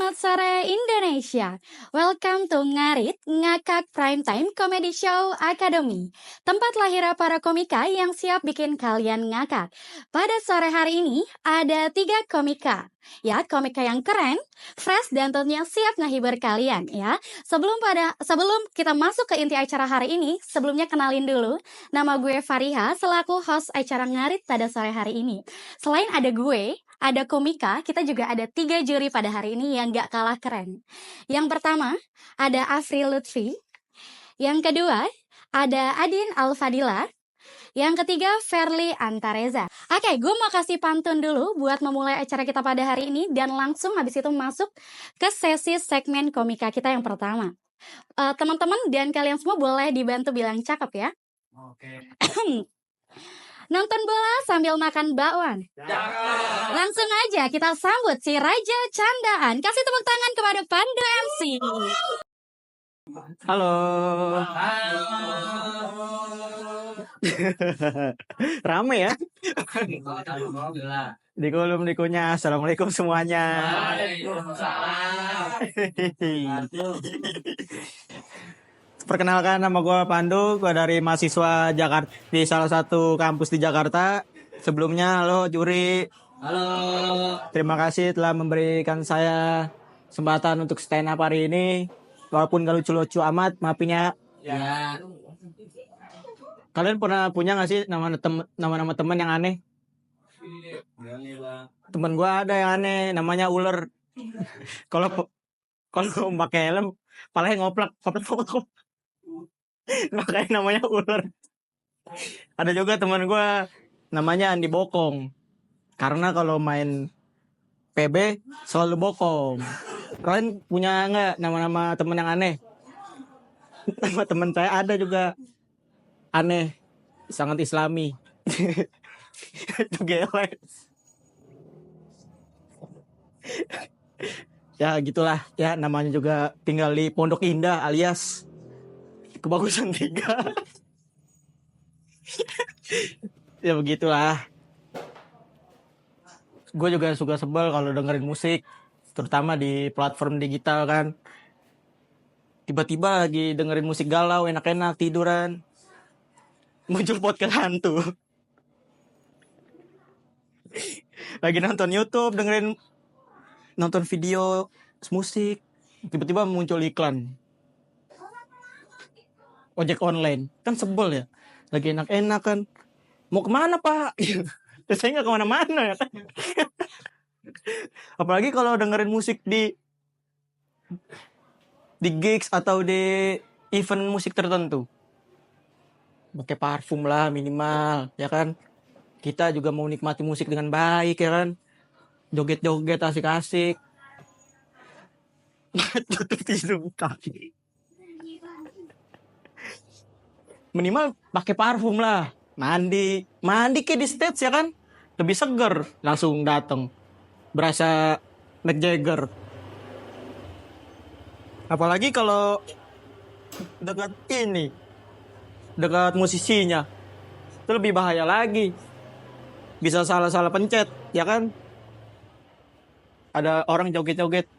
Selamat sore Indonesia. Welcome to Ngarit Ngakak Primetime Comedy Show Academy. Tempat lahir para komika yang siap bikin kalian ngakak. Pada sore hari ini ada 3 komika. Ya, komika yang keren, fresh dan tentunya siap ngehibur kalian ya. Sebelum kita masuk ke inti acara hari ini, sebelumnya kenalin dulu. Nama gue Fariha selaku host acara Ngarit pada sore hari ini. Selain ada gue, ada komika, kita juga ada 3 juri pada hari ini yang gak kalah keren. Yang pertama, ada Afri Lutfi. Yang kedua, ada Adin Alfadila. Yang ketiga, Ferly Antareza. Oke, gue mau kasih pantun dulu buat memulai acara kita pada hari ini. Dan langsung habis itu masuk ke sesi segmen komika kita yang pertama. Teman-teman dan kalian semua boleh dibantu bilang cakep ya. Oke. Nonton bola sambil makan bakwan. Langsung aja kita sambut si Raja Candaan. Kasih tepuk tangan kepada Pandu MC. Halo. Rame ya? Di kolom dikunya. Assalamualaikum semuanya. Perkenalkan, nama gue Pandu, gue dari mahasiswa Jakarta di salah satu kampus di Jakarta. Sebelumnya, halo juri. Halo. Terima kasih telah memberikan saya kesempatan untuk stand up hari ini. Walaupun gak lucu-lucu amat, maafin ya. Ya. Kalian pernah punya gak sih nama-nama teman yang aneh? Temen gue ada yang aneh, namanya ular. Kalau pakai helm, palanya ngoplak. Makanya namanya ular. Ada juga teman gue namanya Andi Bokong. Karena kalau main PB selalu bokong. Kalian punya nggak nama-nama teman yang aneh? Nama teman saya ada juga aneh, sangat islami. Itu gelek. Ya gitulah ya, namanya juga tinggal di Pondok Indah alias Kebagusan 3. Ya begitulah. Gue juga suka sebel kalau dengerin musik, terutama di platform digital kan. Tiba-tiba lagi dengerin musik galau, enak-enak, tiduran, muncul podcast hantu. Lagi nonton YouTube, nonton video musik, tiba-tiba muncul iklan ojek online. Kan sebel ya, lagi enak-enak kan, mau kemana pak? Saya nggak kemana-mana ya kan. Apalagi kalau dengerin musik di gigs atau di event musik tertentu, pakai parfum lah minimal ya kan. Kita juga mau nikmati musik dengan baik ya kan, joget-joget asik-asik. Tutup hidung kaki, minimal pakai parfum lah. Mandi kayak di stage ya kan, lebih seger, langsung datang berasa Mick Jagger. Apalagi kalau dekat musisinya, itu lebih bahaya lagi, bisa salah pencet ya kan. Ada orang joget-joget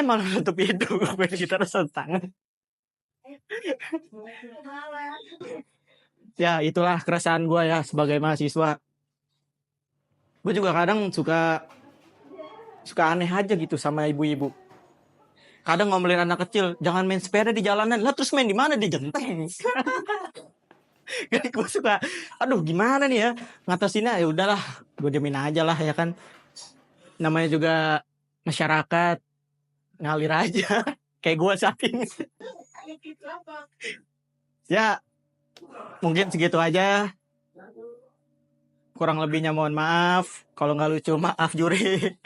malah tutup hidung, main gitar tangan. Ya itulah keresahan gue ya sebagai mahasiswa. Gue juga kadang suka aneh aja gitu sama ibu-ibu. Kadang ngomelin anak kecil, jangan main sepeda di jalanan. Lah terus main di mana? Di genteng. Jadi gue suka, aduh gimana nih ya ngatasinnya. Ya udahlah, gue jamin aja lah ya kan. Namanya juga masyarakat, ngalir aja. Kayak gue saat ini. Ya mungkin segitu aja. Kurang lebihnya mohon maaf. Kalau nggak lucu maaf juri.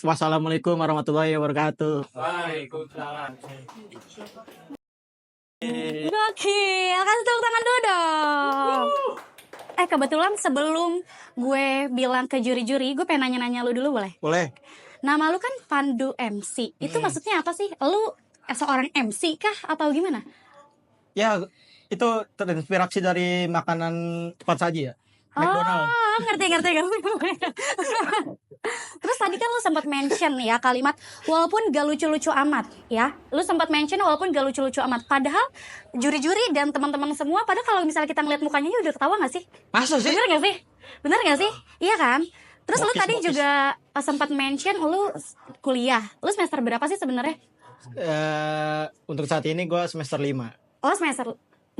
Wassalamualaikum warahmatullahi wabarakatuh. Waalaikumsalam. Gokil, kasih tepuk tangan dulu dong. Kebetulan sebelum gue bilang ke juri-juri, gue pengen nanya-nanya lu dulu boleh? Boleh. Nama lu kan Pandu MC. Itu maksudnya apa sih? Lu seorang MC kah atau gimana? Ya, itu terinspirasi dari makanan cepat saji ya. McDonald. ngerti. Terus tadi kan lu sempat mention ya kalimat walaupun gak lucu-lucu amat ya. Lu sempat mention walaupun gak lucu-lucu amat. Padahal juri-juri dan teman-teman semua pada kalau misalnya kita ngeliat mukanya udah ketawa gak sih? Masa sih? Bener gak sih? Iya kan? Terus lu Bokis, tadi bokis. juga sempat mention lu kuliah. Lu semester berapa sih sebenarnya? Untuk saat ini gue semester 5. Oh, semester 5.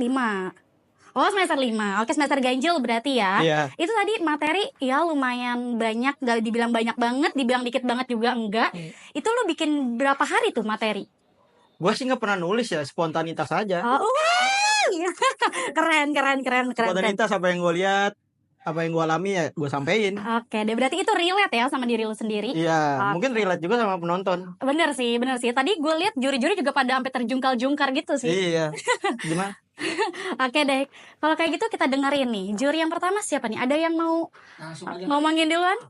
Oh, semester 5. Oke, semester ganjil berarti ya. Iya. Itu tadi materi ya lumayan banyak, gak dibilang banyak banget, dibilang dikit banget juga enggak. Itu lu bikin berapa hari tuh materi? Gue sih nggak pernah nulis ya, spontanitas aja. Oh, keren. Spontanitas apa yang gue lihat, apa yang gue alami ya gue sampein. Oke, deh berarti itu relate ya sama diri lu sendiri. Iya, Oke. mungkin relate juga sama penonton. Bener sih. Tadi gue lihat juri-juri juga pada sampai terjungkal-jungkar gitu sih. Iya. Gimana? Oke deh, kalau kayak gitu kita dengerin nih. Juri yang pertama siapa nih? Ada yang mau ngomongin duluan?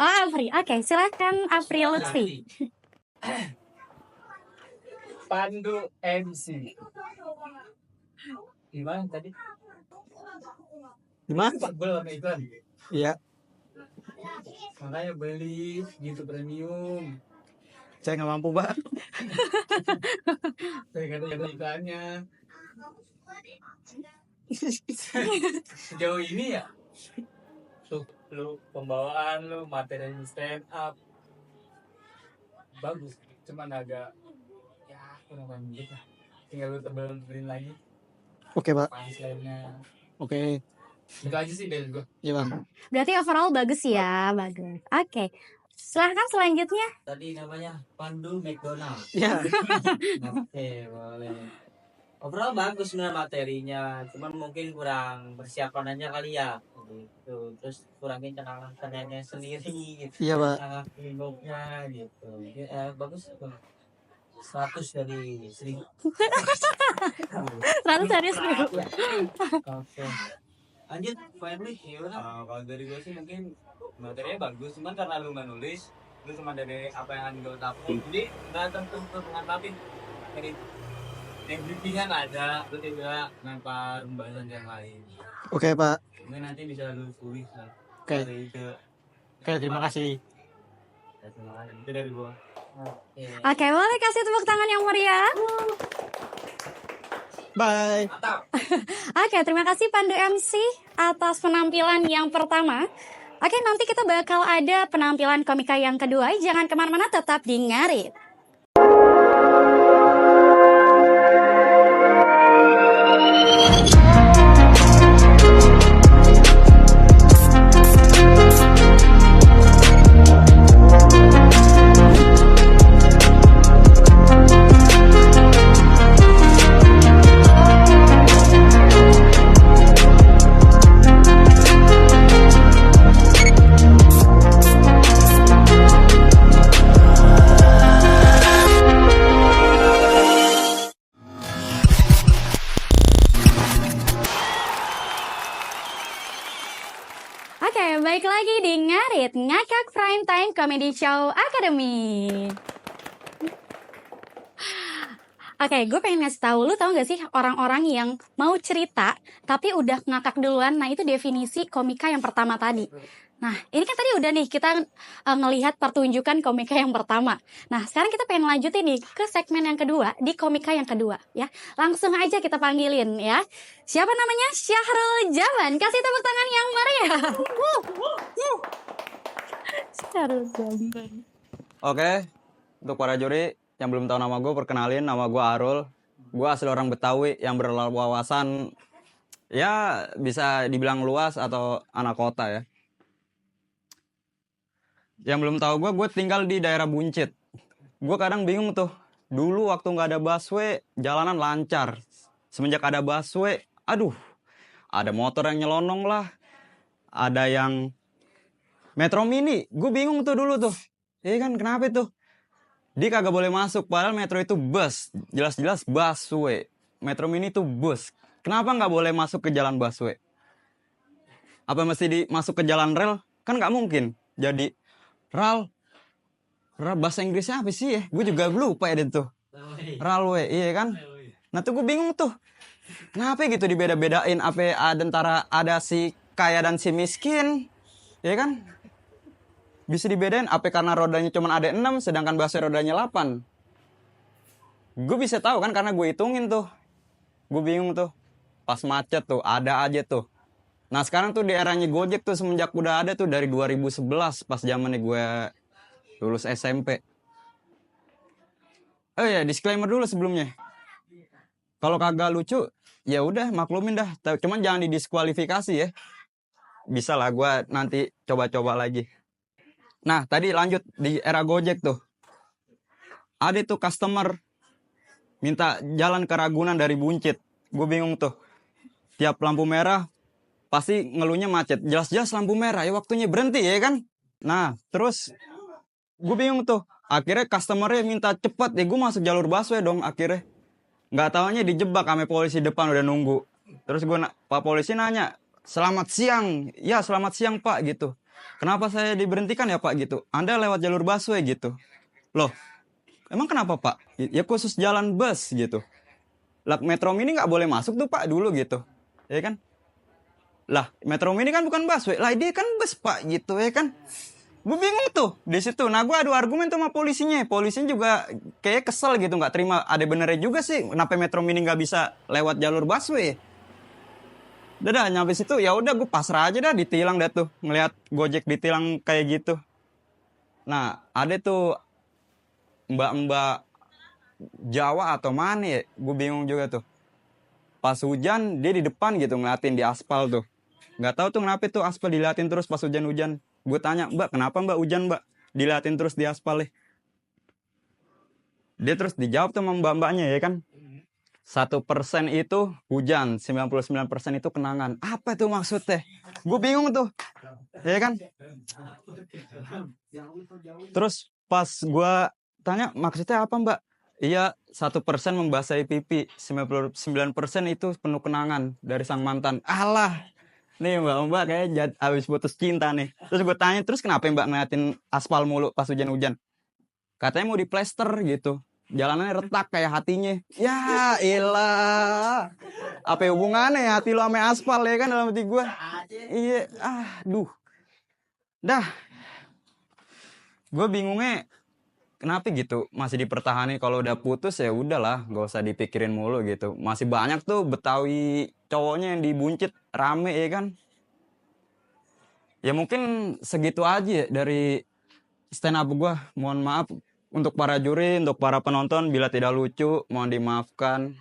Oh, Afri. Oke, silakan Afri Lutfi. Pandu MC. Gimana tadi? Gimana? Sebel sama iklan. Iya. Makanya beli gitu premium. Saya nggak mampu, Pak. Saya kata iklannya. Sejauh ini ya tuh lu pembawaan lu materi stand up bagus, cuman agak ya kurang banget lah. Tinggal lu tebelin lagi Oke, Pak. punchline-nya. Oke. Itu aja sih dari gua. Iya, Bang. Berarti overall bagus ya, bagus. Oke, silahkan selanjutnya. Tadi namanya Pandu McDonald. Iya. Oke, boleh. Overall bagus sebenarnya materinya, cuman mungkin kurang persiapan aja kali ya. Gitu. Terus kurangin kenangan-kenangannya sendiri gitu. Iya, Pak. Kenangan gitu. Ya, bagus. 100 dari 1000. 100 dari 1000. Oke. Lanjut, Febri, gimana? Kalau dari gue sih mungkin materinya bagus, cuman karena lu nggak nulis, lu cuma dari apa yang ada di otak lu, jadi nggak tentu untuk ngantapin dari yang briefing-nya nggak ada, lu juga ngempar pembahasan yang lain. Oke, Pak. Mungkin nanti bisa lu tulis lah. Oke. Dari ke Oke, terima kasih. itu dari gua. Oke. Oke, boleh kasih tepuk tangan yang meriah. Bye. Oke, terima kasih Pandu MC atas penampilan yang pertama. Oke, nanti kita bakal ada penampilan komika yang kedua. Jangan kemana-mana, tetap di Ngarit. Oke, baik lagi di Ngarit, Ngakak Primetime Comedy Show Academy. Oke, gue pengen ngasih tahu, lu tahu gak sih orang-orang yang mau cerita tapi udah ngakak duluan? Nah, itu definisi komika yang pertama tadi. Nah, ini kan tadi udah nih kita ngelihat pertunjukan komika yang pertama. Nah, sekarang kita pengen lanjutin nih ke segmen yang kedua, di komika yang kedua ya. Langsung aja kita panggilin ya. Siapa namanya? Syahrul Jaman. Kasih tepuk tangan yang meriah. Syahrul Jaman. Oke, untuk para juri yang belum tahu nama gue, perkenalin, nama gue Arul. Gue asli orang Betawi yang berwawasan, ya bisa dibilang luas atau anak kota ya. Yang belum tahu gue tinggal di daerah Buncit. Gue kadang bingung tuh, dulu waktu nggak ada busway, jalanan lancar. Semenjak ada busway, aduh, ada motor yang nyelonong lah. Ada yang Metro Mini, gue bingung tuh dulu tuh. Iya kan, kenapa itu? Dia kagak boleh masuk, padahal metro itu bus. Jelas-jelas busway. Metro Mini itu bus. Kenapa nggak boleh masuk ke jalan busway? Apa mesti masuk ke jalan rel? Kan nggak mungkin. Jadi, rel bahasa Inggrisnya apa sih ya? Gue juga lupa ya itu. Railway, iya kan? Nah tuh gue bingung tuh. Kenapa gitu dibeda-bedain? Apa ada antara ada si kaya dan si miskin, ya kan? Bisa dibedain apa karena rodanya cuma ada 6 sedangkan busway rodanya 8. Gue bisa tahu kan karena gue hitungin tuh. Gue bingung tuh. Pas macet tuh ada aja tuh. Nah sekarang tuh di eranya Gojek tuh semenjak udah ada tuh dari 2011 pas zamannya gue lulus SMP. Oh ya disclaimer dulu sebelumnya. Kalau kagak lucu ya udah maklumin dah. Cuman jangan didiskualifikasi ya. Bisa lah gue nanti coba-coba lagi. Nah tadi lanjut di era Gojek tuh. Ada tuh customer minta jalan ke Ragunan dari Buncit. Gue bingung tuh. Tiap lampu merah pasti ngeluhnya macet. Jelas-jelas lampu merah ya waktunya berhenti ya kan. Nah terus gue bingung tuh. Akhirnya customernya minta cepet. Ya gue masuk jalur busway dong akhirnya. Nggak taunya dijebak sama polisi depan udah nunggu. Terus Pak polisi nanya, selamat siang. Ya selamat siang pak gitu. Kenapa saya diberhentikan ya pak gitu. Anda lewat jalur busway gitu. Loh emang kenapa pak? Ya khusus jalan bus gitu. Lah Metro Mini nggak boleh masuk tuh pak dulu gitu. Ya kan? Lah Metro Mini kan bukan busway. Lah dia kan bus pak gitu ya kan? Gue bingung tuh di situ. Nah gue adu argumen tuh sama polisinya. Polisinya juga kayak kesel gitu nggak terima. Ada benernya juga sih. Kenapa Metro Mini nggak bisa lewat jalur busway? Udah nyampe situ ya udah gue pasrah aja dah ditilang dah tuh. Ngelihat Gojek ditilang kayak gitu. Nah ada tuh mbak-mbak Jawa atau mana ya? Gue bingung juga tuh. Pas hujan dia di depan gitu ngeliatin di aspal tuh. Nggak tahu tuh kenapa tuh aspal diliatin terus pas hujan-hujan. Gue tanya, mbak kenapa mbak hujan mbak? Diliatin terus di aspal ya. Dia terus dijawab tuh sama mbak-mbaknya ya kan. 1% itu hujan, 99% itu kenangan. Apa tuh maksudnya? Gue bingung tuh. Ya kan? Terus pas gue tanya maksudnya apa mbak? Iya 1% membasahi pipi, 99% itu penuh kenangan dari sang mantan. Alah, nih mbak kayak habis putus cinta nih. Terus gue tanya, terus kenapa mbak ngeliatin aspal mulu pas hujan-hujan? Katanya mau diplester gitu. Jalanannya retak kayak hatinya. Ya ilah. Apa hubungannya ya hati lo sama aspal ya kan dalam hati gue? Iya, aduh. Dah. Gue bingungnya kenapa gitu masih dipertahani kalau udah putus ya udahlah nggak usah dipikirin mulu gitu. Masih banyak tuh Betawi cowoknya yang di Buncit rame ya kan. Ya mungkin segitu aja ya dari stand up gue. Mohon maaf untuk para juri, untuk para penonton bila tidak lucu mohon dimaafkan.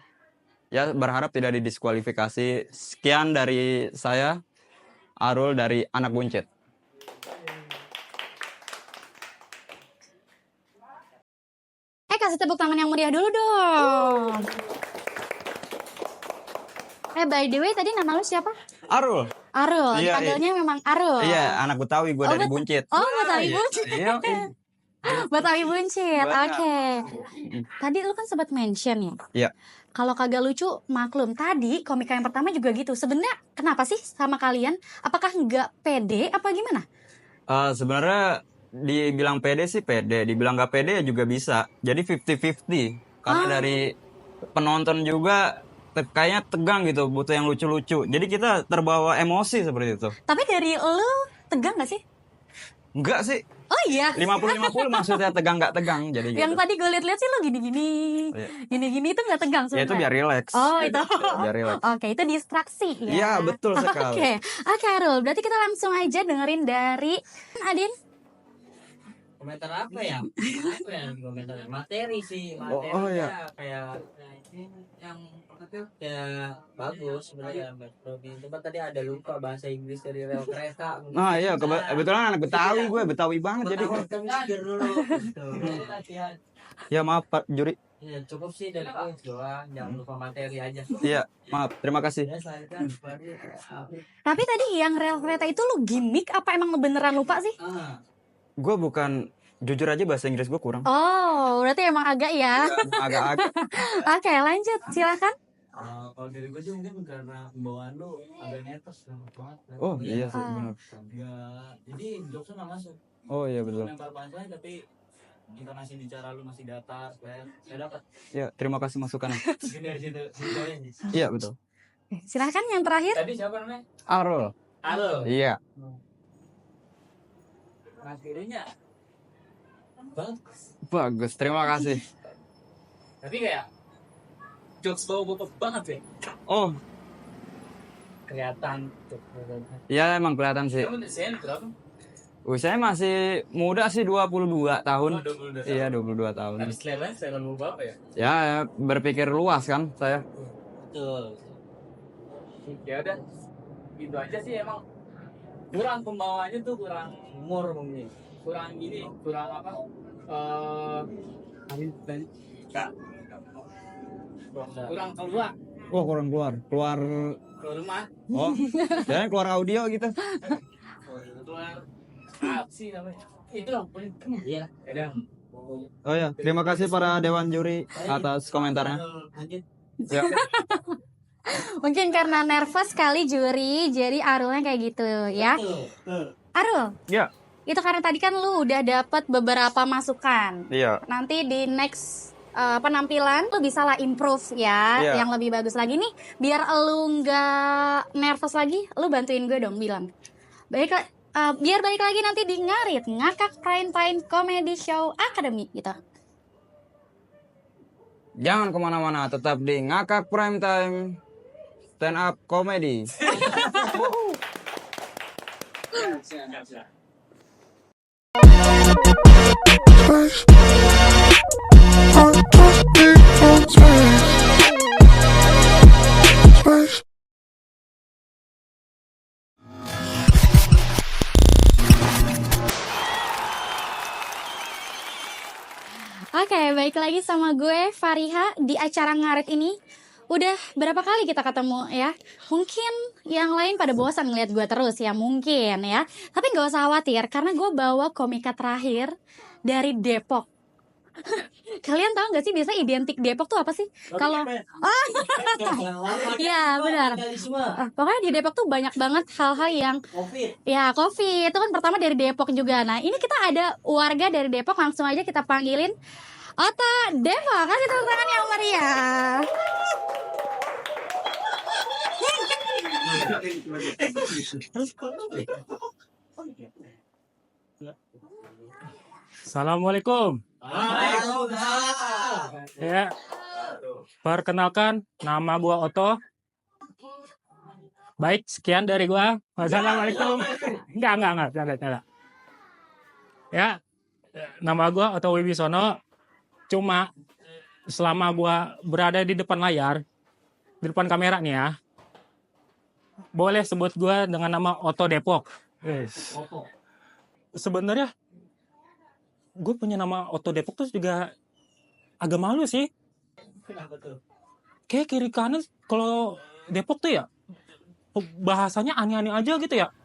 Ya berharap tidak didiskualifikasi. Sekian dari saya Arul dari Anak Buncit. Kasih tepuk tangan yang meriah dulu dong. By the way tadi nama lu siapa? Arul. Arul, Iya, dipanggilnya memang Arul. Iya, anak Betawi gue dari Buncit. Oh, Betawi Buncit. Iya, Betawi Buncit, oke. Tadi lu kan sempat mention ya. Iya. Kalau kagak lucu, maklum. Tadi komika yang pertama juga gitu. Sebenarnya kenapa sih sama kalian? Apakah nggak pede apa gimana? Sebenarnya dibilang pede sih pede, dibilang nggak pede ya juga bisa. Jadi 50-50. Karena dari penonton juga kayaknya tegang gitu, butuh yang lucu-lucu. Jadi kita terbawa emosi seperti itu. Tapi dari lu tegang nggak sih? Enggak sih. Oh iya. 50-50 maksudnya tegang nggak tegang. Jadi Yang gitu. tadi gue lihat-lihat sih lu gini-gini. Iya. Gini-gini itu nggak tegang Ya sebenarnya. itu biar relax. Oh itu. Biar relax. Oke, itu distraksi ya. Iya, betul sekali. Oke, Arul. Berarti kita langsung aja dengerin dari Adin. Komentar apa ya? Apa yang komentar? Materi sih, materinya Oh, iya. kayak yang kayak bagus sebenarnya. Di tempat tadi ada lupa bahasa Inggris dari rel kereta. Nah iya kebetulan anak Betawi gue, Betawi banget jadi. Mikir dulu. Gitu. Latihan. Ya maaf Pak Juri. Ya, cukup sih dari gue doang, jangan lupa materi aja. Iya maaf, terima kasih. Ya, saya kan Tapi tadi yang rel kereta itu lu gimmick apa emang beneran lupa sih? Gue bukan, jujur aja bahasa Inggris gue kurang. Oh, berarti emang agak ya. Agak-agak. Oke, lanjut. Silakan. Kalau dari gue sih mungkin karena pembawaan lu agak netes banget. Oh iya sih benar. Enggak, jadi jokesnya nggak masuk. Oh iya betul. Lempar punchline tapi intonasi bicara lu masih datar. Saya dapat. Ya terima kasih masukannya. Mungkin dari situ aja. Iya betul. Silakan yang terakhir. Tadi siapa namanya? Arul. Halo. Iya. Materinya bagus. Bagus, terima kasih. Tapi kayak jokes bapak banget ya. Oh, Kelihatan tuh. iya emang kelihatan sih. Kamu desain berapa? Saya masih muda sih, 22 tahun. Oh, 22 tahun. Iya, 22 tahun. Tapi selera saya bapak ya. Ya, berpikir luas kan saya. Betul. Ya udah. Gitu aja sih emang. Kurang pembawanya tuh kurang Humor mungkin. kurang gini, kurang apa? Kurang keluar Oh, kurang keluar. Keluar. ke rumah, Oh, jangan keluar audio gitu. keluar apa sih namanya? Itu loh, Iya. udah. Oh ya, terima kasih para dewan juri atas komentarnya. Lanjut. Ya. Mungkin karena nervous kali juri, jadi Arulnya kayak gitu ya. Arul, Ya. itu karena tadi kan lu udah dapat beberapa masukan. Iya. Nanti di next penampilan lu bisa lah improve ya, Iya. yang lebih bagus lagi nih. Biar lu nggak nervous lagi, lu bantuin gue dong bilang. Biar balik lagi nanti di Ngarit Ngakak Prime Time Comedy Show Academy gitu. Jangan kemana-mana, tetap di Ngakak Prime Time Stand Up Comedy. Oke, baik lagi sama gue Fariha di acara Ngarit ini. Udah berapa kali kita ketemu ya? Mungkin yang lain pada bosan ngeliat gue terus ya, mungkin ya. Tapi gak usah khawatir karena gue bawa komika terakhir dari Depok. Kalian tahu gak sih biasa identik Depok tuh apa sih? Kalau ya benar. Pokoknya di Depok tuh banyak banget hal-hal yang COVID. ya COVID itu kan pertama dari Depok juga. Nah ini kita ada warga dari Depok, langsung aja kita panggilin Ota Depok. Kasih tepuk tangan yang meriah. Assalamualaikum. Ya, perkenalkan nama gua Oto. Baik, sekian dari gua. Wassalamualaikum. Enggak. Ya, nama gua Oto Wibisono. Cuma selama gua berada di depan layar, di depan kamera nih ya, boleh sebut gua dengan nama Oto Depok. Yes. Sebenarnya gue punya nama Oto Depok tuh juga agak malu sih. Kenapa tuh? Kayak kiri kanan kalau Depok tuh ya bahasanya aneh-aneh aja gitu ya.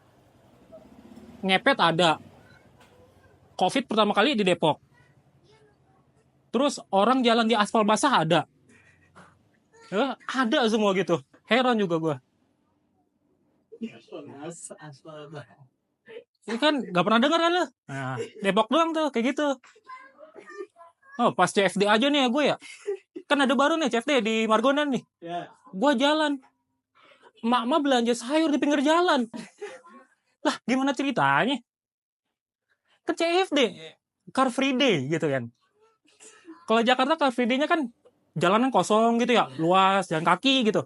Ngepet ada. COVID pertama kali di Depok. Terus orang jalan di aspal basah ada. Ya, ada semua gitu. Heran juga gue. Ini kan gak pernah dengar kan lo? Nah, Depok doang tuh kayak gitu. Oh, pas CFD aja nih ya gue ya. Kan ada baru nih CFD di Margondan nih. Ya. Gue jalan. Emak-emak belanja sayur di pinggir jalan. Lah, gimana ceritanya? Ke CFD, Car Free Day gitu kan. Kalau Jakarta Car Free Day-nya kan jalanan kosong gitu ya, luas, jalan kaki gitu.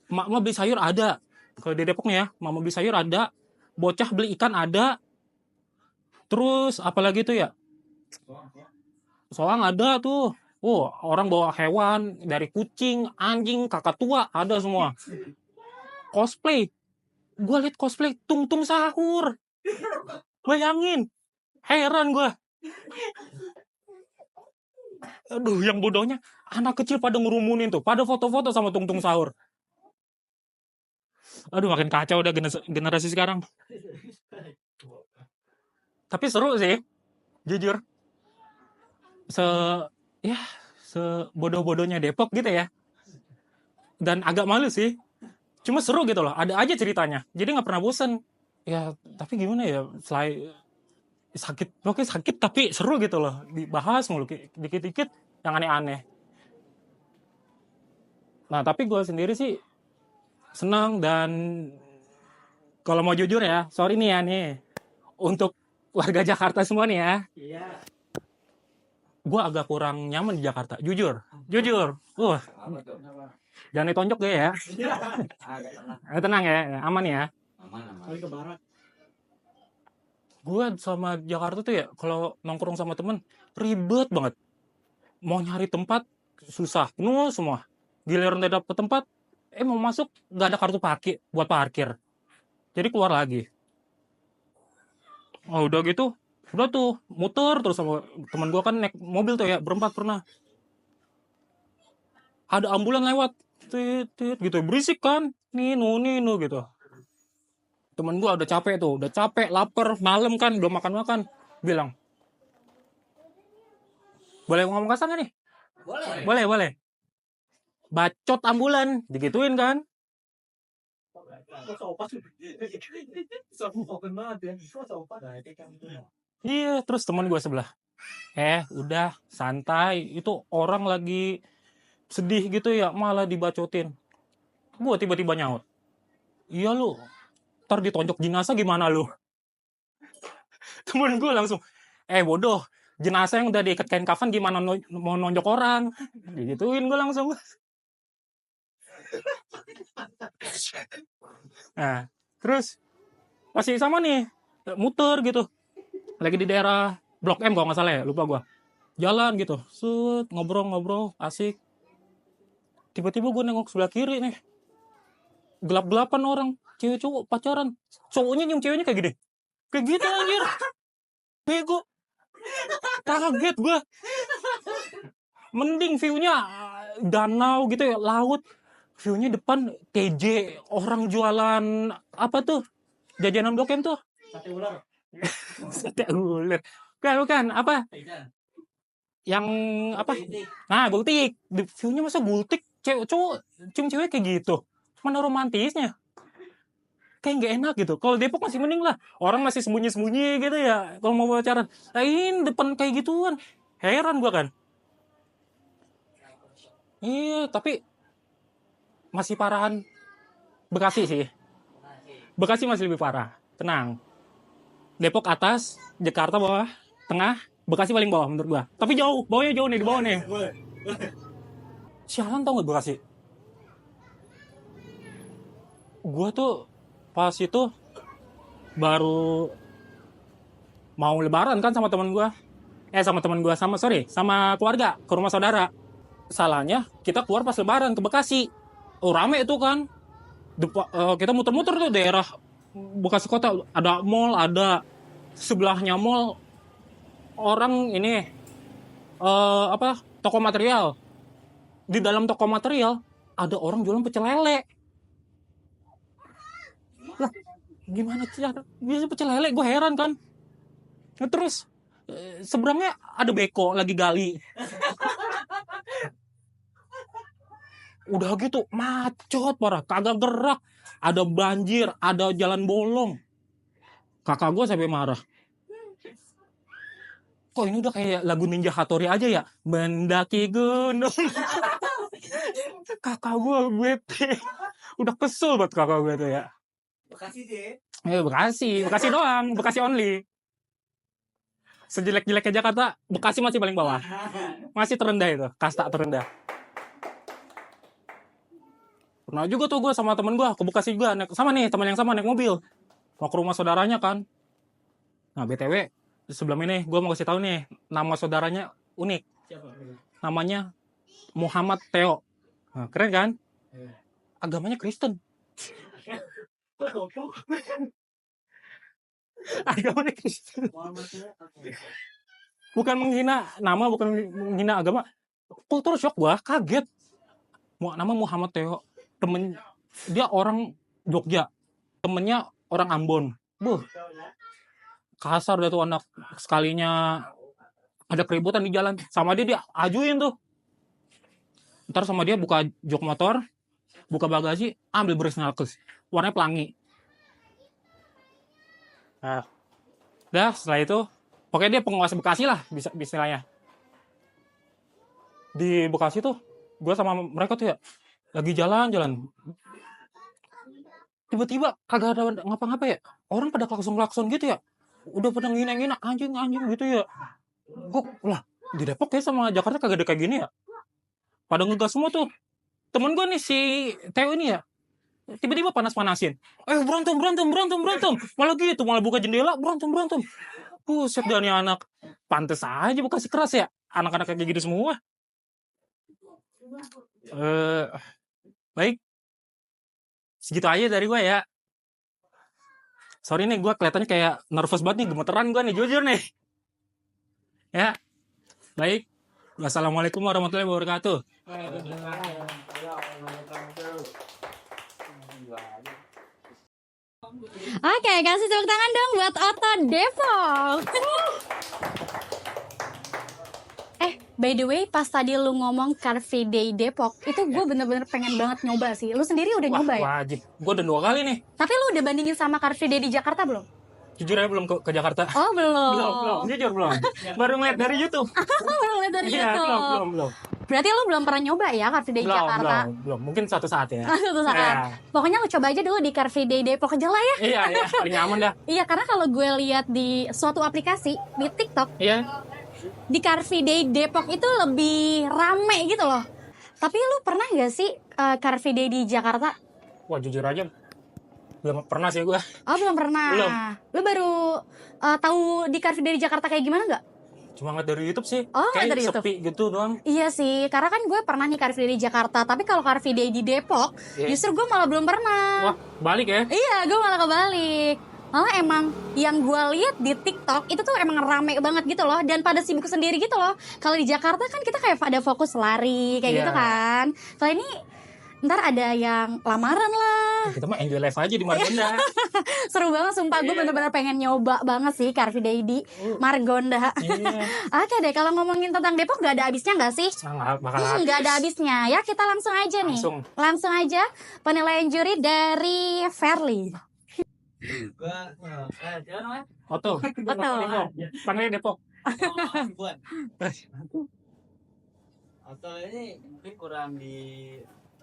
Emak-emak beli sayur ada. Kalau di Depok nih ya, emak-emak beli sayur ada. Bocah beli ikan ada. Terus apalagi tuh ya? Soang ada tuh. Oh, orang bawa hewan dari kucing, anjing, kakak tua ada semua. Cosplay. Gue liat cosplay tung-tung sahur. Bayangin. Heran gue. Aduh, yang bodohnya anak kecil pada ngerumunin tuh, pada foto-foto sama tung-tung sahur. Aduh, makin kacau udah generasi sekarang. Tapi seru sih, jujur. Sebodoh-bodohnya Depok gitu ya. Dan agak malu sih. Cuma seru gitu loh, ada aja ceritanya. Jadi nggak pernah bosen. Ya, tapi gimana ya, selain sakit, pokoknya sakit tapi seru gitu loh. Dibahas mulu, dikit-dikit yang aneh-aneh. Nah, tapi gue sendiri sih senang dan Kalau mau jujur ya, sorry nih ya nih. Untuk warga Jakarta semua nih ya. Iya. Gue agak kurang nyaman di Jakarta. Jujur. Jujur. Jangan ditonjok gue ya. Tenang ya, aman ya. Kali ke barat. Gue sama Jakarta tuh ya, kalau nongkrong sama temen, ribet banget. Mau nyari tempat, susah. Penuh semua. Giliran udah dapet tempat, mau masuk, gak ada kartu buat parkir. Jadi keluar lagi. Oh, udah gitu, udah tuh, muter terus sama teman gue kan naik mobil tuh ya, berempat pernah. Ada ambulan lewat, tit, tit, gitu, berisik kan, nino gitu. Temen gue udah capek, lapar, malam kan, belum makan, bilang, boleh ngomong kasar gak nih? Boleh. Bacot ambulan, digituin kan. Iya, terus teman gue sebelah, udah santai, itu orang lagi sedih gitu ya, malah dibacotin. Gue tiba-tiba nyaut, iya lu, ntar ditonjok jenazah gimana lu? Temen gue langsung, bodoh, jenazah yang udah diikat kain kafan gimana mau nonjok orang? Digituin gue langsung. Nah, terus masih sama nih, muter gitu. Lagi di daerah Blok M kalau nggak salah ya, lupa gue. Jalan gitu, ngobrol, asik. Tiba-tiba gue nengok sebelah kiri nih. Gelap-gelapan orang, cewek cowok pacaran. Cowoknya nyium ceweknya kayak gini. Kayak gitu anjir. Bego. Kaget gue. Mending view-nya danau gitu ya, laut. View-nya depan TJ, orang jualan apa tuh? Jajanan Blok M tuh. Sate ular. Sate ular. Bukan, apa? Yang apa? Nah, gultik. View-nya masa gultik? Cewek cowok cium cewek kayak gitu. Mana romantisnya? Kayak nggak enak gitu. Kalau Depok masih mending lah. Orang masih sembunyi-sembunyi gitu ya. Kalau mau pacaran. Nah, ini depan kayak gituan. Heran gua kan. Iya, tapi masih parahan Bekasi sih. Bekasi masih lebih parah. Tenang. Depok atas, Jakarta bawah, tengah, Bekasi paling bawah menurut gua. Tapi jauh, bawahnya jauh nih, di bawah nih. Sialan tau gak Bekasi? Gua tuh pas itu baru mau lebaran kan sama teman gua. Sama keluarga ke rumah saudara. Salahnya kita keluar pas lebaran ke Bekasi. Oh, rame itu kan. Kita muter-muter tuh daerah Bekasi kota, ada mall, ada sebelahnya mall orang ini toko material. Di dalam toko material ada orang jualan pecel lele. Lah, gimana cara bisa pecel lele? Gue heran kan. Nah, terus seberangnya ada beko lagi gali. Udah gitu macet parah, kagak gerak, ada banjir, ada jalan bolong. Kakak gue sampai marah. Kok ini udah kayak lagu Ninja Hattori aja ya? Mendaki gunung. Kakak gue bete. Udah kesel buat kakak gue tuh ya. Bekasi sih. Bekasi doang, Bekasi only. Sejelek-jeleknya Jakarta, Bekasi masih paling bawah. Masih terendah itu, kasta terendah. Pernah juga tuh gue sama temen gue ke Bekasi juga, sama nih teman yang sama naik mobil mau ke rumah saudaranya kan. Nah, BTW sebelum ini gue mau kasih tahu nih, nama saudaranya unik. Siapa? Namanya Muhammad Theo. Nah, keren kan? Agamanya Kristen. Agamanya Kristen. Bukan menghina nama, bukan menghina agama. Kultur shock gue, kaget. Nama Muhammad Theo. Temen dia orang Jogja, temennya orang Ambon. Kasar dah tuh anak. Sekalinya ada keributan di jalan, sama dia ajuin tuh. Ntar sama dia buka jok motor, buka bagasi, ambil beras nalkes, warnanya pelangi. Nah, dah setelah itu, pokoknya dia penguasa Bekasi lah, bisa istilahnya. Di Bekasi tuh, gue sama mereka tuh ya, lagi jalan-jalan. tiba-tiba kagak ada ngapa-ngapa ya. Orang pada klakson-klakson gitu ya. Udah pada ngina-ngina anjing gitu ya. Kok lah di Depok ya sama Jakarta kagak ada kayak gini ya. Pada ngegas semua tuh. Temen gue nih si Teo ini ya. Tiba-tiba panas-panasin. Berantem. Malah gitu, malah buka jendela berantem. Buset dah nih anak. Pantes aja bekasih keras ya. Anak-anak kayak gitu semua. Baik. Segitu aja dari gue ya. Sorry nih, gue kelihatannya kayak nervous banget nih, gemeteran gue nih, jujur nih. Ya, baik. Wassalamualaikum warahmatullahi wabarakatuh. Oke, kasih tepuk tangan dong buat Oto Depok. By the way, pas tadi lu ngomong Car Free Day Depok, itu gue bener-bener pengen banget nyoba sih. Lu sendiri udah nyoba ya? Wajib. Gue udah 2 kali nih. Tapi lu udah bandingin sama Car Free Day di Jakarta belum? Jujur aja belum ke Jakarta. Oh, belum. Belum. Jujur belum. Baru ngeliat dari YouTube. Baru lihat dari Iya, YouTube. belum. Berarti lu belum pernah nyoba ya Car Free Day Jakarta? Belum. Mungkin suatu saat ya. Suatu saat. Iya. Pokoknya lu coba aja dulu di Car Free Day Depok aja lah ya. Iya, paling aman dah. Iya, karena kalau gue lihat di suatu aplikasi di TikTok, Iya. di Car Free Day Depok itu lebih rame gitu loh. Tapi lu pernah nggak sih Car Free Day di Jakarta? Wah, jujur aja belum pernah sih gue. Oh, belum pernah. Belum. Lu baru tahu di Car Free Day di Jakarta kayak gimana nggak? Cuma ngeliat dari YouTube sih. Oh, kayak dari YouTube. sepi gitu doang. Iya sih, karena kan gue pernah nih Car Free Day di Jakarta. Tapi kalau Car Free Day di Depok, Iya. justru gue malah belum pernah. Wah, balik ya. Iya, gue malah kebalik. Malah emang yang gue lihat di TikTok itu tuh emang rame banget gitu loh, dan pada sibuk sendiri gitu loh. Kalau di Jakarta kan kita kayak pada fokus lari kayak Iya. gitu kan. Kalau ini ntar ada yang lamaran lah. Kita mah enjoy life aja di Margonda. Seru banget sumpah, gue bener-bener pengen nyoba banget sih Car Free Day di Margonda. Iya. Oke deh, kalau ngomongin tentang Depok gak ada habisnya gak sih? Nggak bakal habis. Nggak ada habisnya ya, kita langsung aja nih. Langsung aja penilaian juri dari Fairly. Jangan namanya. Oto. Depok. Panggilnya Depok. Buat. Atau ini mungkin kurang di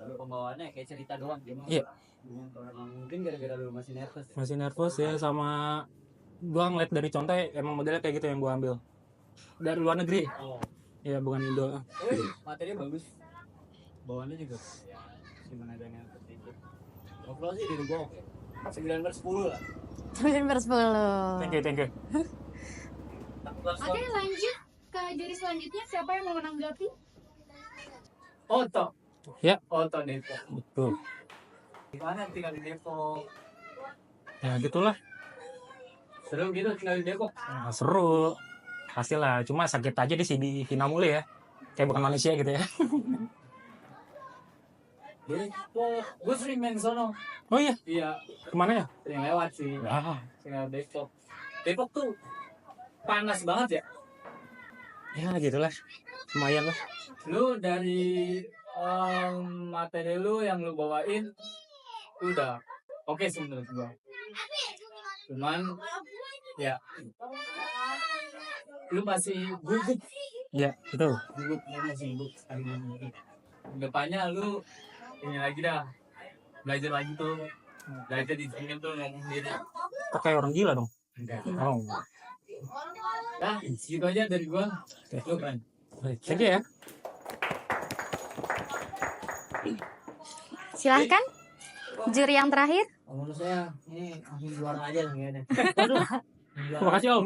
pembawaannya kayak cerita doang gitu. Iya. Mungkin gara-gara lu masih nervous. Masih nervous ya, sama gua ngeliat dari contoh emang modelnya kayak gitu yang gua ambil dari luar negeri. Oh. Ya bukan Indo. Materinya bagus. Bawaannya juga. Ya, gimana ada yang sedikit. Overall sih dari gua oke. 9/10 lah. 9/10. Thank you. Oke, lanjut ke juri selanjutnya. Siapa yang mau menanggapi? Oto. Ya. Oto Depok. Betul. Gimana tinggal di Depok? Ya gitulah. Seru gitu tinggal di Depok. Nah, seru. Pastilah, cuma sakit aja di sini hina mulu ya. Kayak bukan manusia gitu ya. Depok. Gue sering main sono. Oh iya, Iya, kemana ya? sering lewat sih. Ah, Tinggal Depok. Depok tuh panas banget ya. ya gitulah. Lumayan lah. Lu dari materi lu yang lu bawain udah oke sih menurut gua. Cuman ya lu masih gugup. Ya, betul. Gugup, lu masih gugup. Depannya lu ini lagi dah. Belajar lagi tuh. Belajar di sini tuh ngomong sendiri. Kok kayak orang gila dong? Enggak. Oh, Nah, segitu aja dari gua. Lu kan. baik. Thank you ya. Silahkan juri yang terakhir. Menurut saya ini langsung juara aja lah kayaknya. Makasih Om.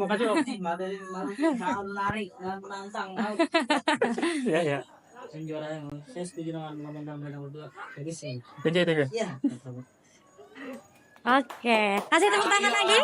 Materi sangat menarik dan menantang. Ya. Juara yang saya setuju dengan komentar mereka berdua. Jadi sih. Thank you. Iya. Oke, kasih tepuk tangan lagi.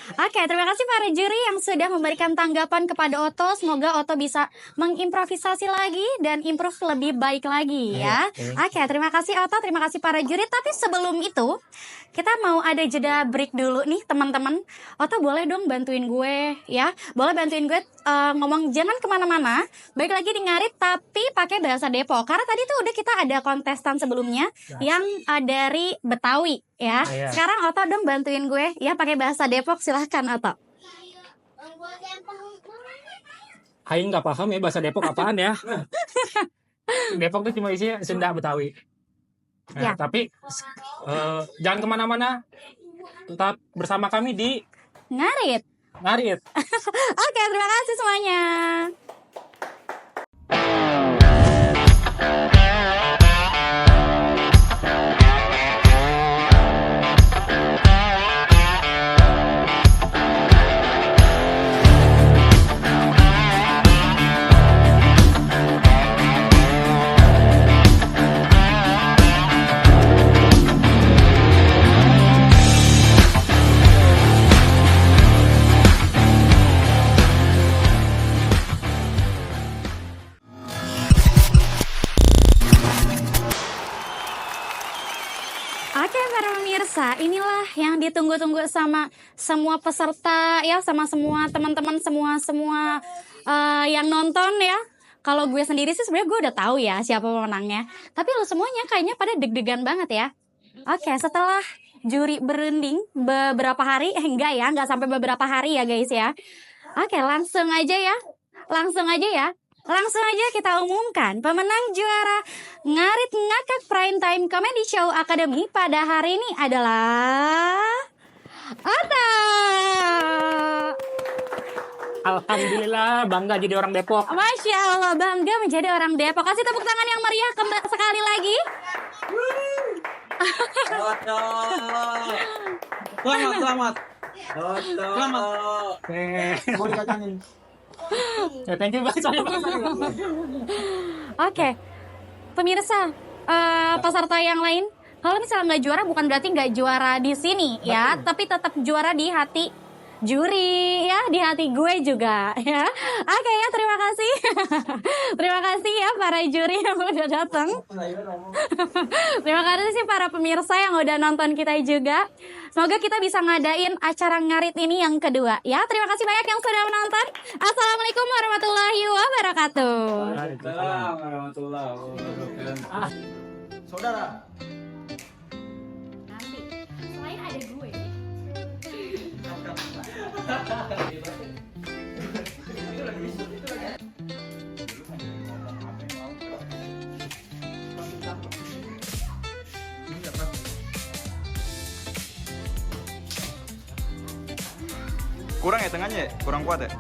Oke, terima kasih para juri yang sudah memberikan tanggapan kepada Oto. Semoga Oto bisa mengimprovisasi lagi dan improve lebih baik lagi ya. Oke, terima kasih Oto, terima kasih para juri. Tapi sebelum itu, kita mau ada jeda break dulu nih teman-teman. Oto boleh dong bantuin gue ya. Boleh bantuin gue ngomong jangan kemana-mana. Baik lagi di Ngarit tapi pakai bahasa Depok. Karena tadi tuh udah kita ada kontestan sebelumnya yang dari Betawi ya. Iya. Sekarang Oto dong bantuin gue ya pakai bahasa Depok, silahkan Oto. Aing nggak paham ya bahasa Depok apaan ya. Depok tuh cuma isinya Sunda Betawi. Ya. Tapi jangan kemana-mana, tetap bersama kami di Ngarit. Ngarit. Oke, terima kasih semuanya. Oke para pemirsa, inilah yang ditunggu-tunggu sama semua peserta ya, sama semua teman-teman, semua yang nonton ya. Kalau gue sendiri sih sebenarnya gue udah tahu ya siapa pemenangnya. Tapi lo semuanya kayaknya pada deg-degan banget ya. Oke, setelah juri berunding beberapa hari, enggak sampai beberapa hari ya guys ya. Oke, langsung aja ya. Langsung aja kita umumkan pemenang juara Ngarit Ngakak Primetime Comedy Show Academy pada hari ini adalah Ata. Alhamdulillah bangga jadi orang Depok. Masya Allah, bangga menjadi orang Depok. Kasih tepuk tangan yang meriah sekali lagi. Selamat. Mau dikacangin. Ya, thank you banget. Oke, pemirsa, peserta yang lain, kalau misalnya nggak juara bukan berarti nggak juara di sini ya, tapi tetap juara di hati juri ya, di hati gue juga ya. Oke ya, terima kasih. Terima kasih ya para juri yang udah datang. Terima kasih sih para pemirsa yang udah nonton kita juga. Semoga kita bisa ngadain acara ngarit ini yang kedua ya. Terima kasih banyak yang sudah menonton. Assalamualaikum warahmatullahi wabarakatuh. Waalaikumsalam warahmatullahi wabarakatuh. Saudara. Nanti selain ada gue. Kurang ya tengahnya ya? Kurang kuat ya?